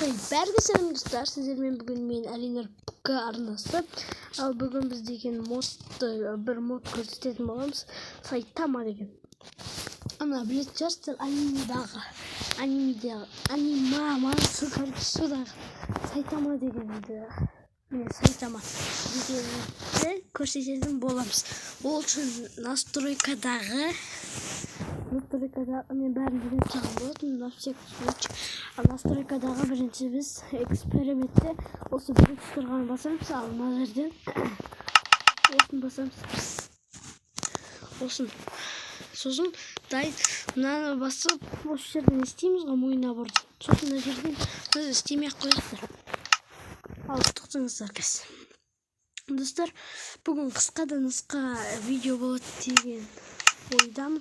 Бәрге сәлем достар, сіздермен бүгін мен Алинар ПК арнасы. Ал бүгін біз деген бір мод көрсететін боламыз. Сайтама деген. Ана білетін шығарсыздар, анимациядағы Сайтама дегенді. Мен Сайтама дегенді көрсететін боламыз. Ол үшін настройкадағы мен бәрін білетін саған болатын, на всякий случай. Настройкадағы бірінші біз экспериментте осы бір тұрған басамыз, ал мына жерден осын басамыз. Осын. Сосын дайын мынаны басып, осы жерден істейміз ғой, мойына бұрды. Сосын мына жерден біз істемей-ақ қояқтыр. Ал тоқтыңыздар қазір. Достар, бүгін қысқа да нұсқа видео болады деген ойдамын.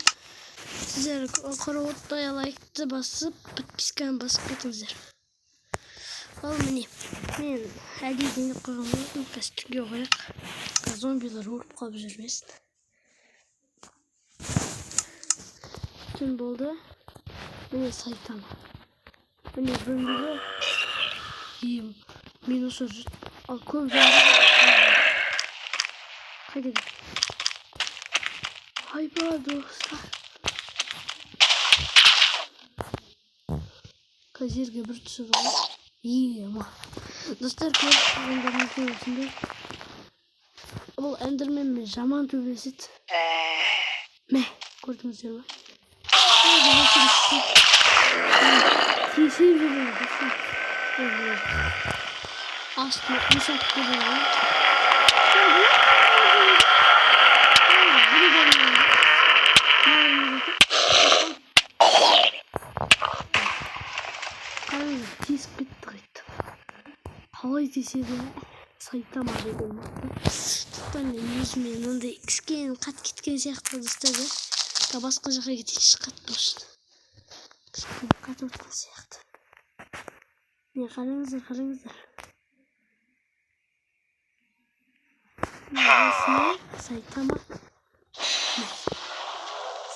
Сіздер қарауыттай лайкты басып, подписканы басып кетіңіздер. Ал міне, мен әлейден қойған болатын, қазір түнге қояқ. Зомбилар ұрып қалып жүрмесін. Түн болды. Міне Сайтама. Міне бөлмеге мен осы жүрді. Ал көп зомбилар қайда кетті? Айба достар. Жерге бір түсіп ғой. Ема. Достар, көріп тұрғандарының көбісінде бұл эндермен жаман төбеседі. Мә, көрдіңіздер ма? Тесіп жүреді. Астына ұсақ көреді. Тесіп кетті қайтты. Қалай теседі? Сайтама деген мықты. Тұттан мен өзіме мынандай кішкене қат кеткен сияқты достар. Басқа жаққа кетейінші қат болсын. Кішкене қат өткен сияқты. Не қараңыздар. Осыны Сайтама.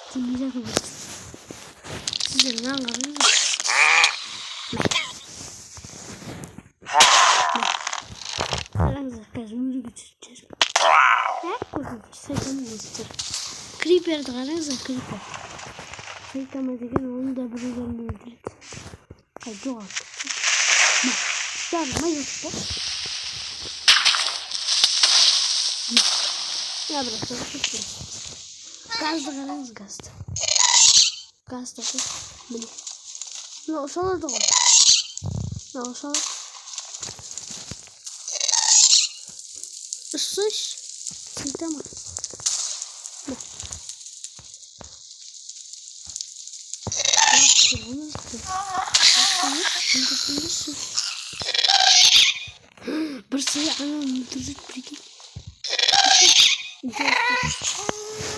Істемей жатыр ғой. Сіздер мынаны қараңыздар. Қазір өлігі түсіп Сайтама. Криперді қараңыздар, крипер. Сайтама деген оны да біреулерін өлтіреді. Жоғалып кетті. Жармай өтті. Бірақ кетті. Газды қараңыз, газды. Газды қыз. Міне. Мына ұшалады ғой. Мына ұшалады. Слышь, Сайтама. Бір саяғынан өлтірдік, прикинь.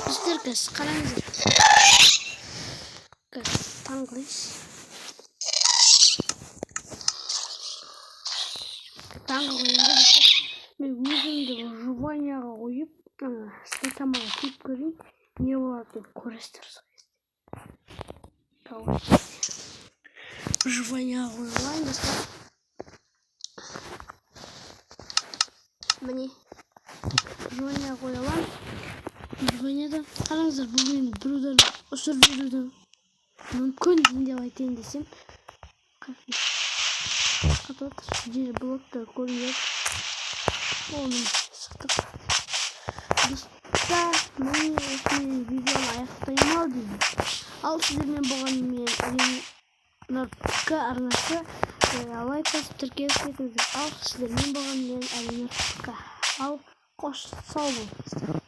Достар, қазір қараңыздар. Қазір таңғылайыз. Таңғы қойымды достар. Мен өзімді жұбаняға қойып, Сайтамаға кеп көрейін. Не болады деп көресіздер сол кезде. Жұбаняға қойылайын достар. Міне жұбаняға қойылайын. Жұбанядан қараңыздар, бұл мен біреуден ұшырып жүрудің мүмкін деп айтайын десем. Қатып жер блоктар көрінеді. Оны шықтық. Достар, мен осымен видеоны аяқтаймын ау деймін. Ал сіздермен болған мен Алинар ПК арнасы. Лайк басып тіркеліп кетіңіздер. Ал сіздермен болған мен Алинар ПК. Ал қош сау болыңыздар.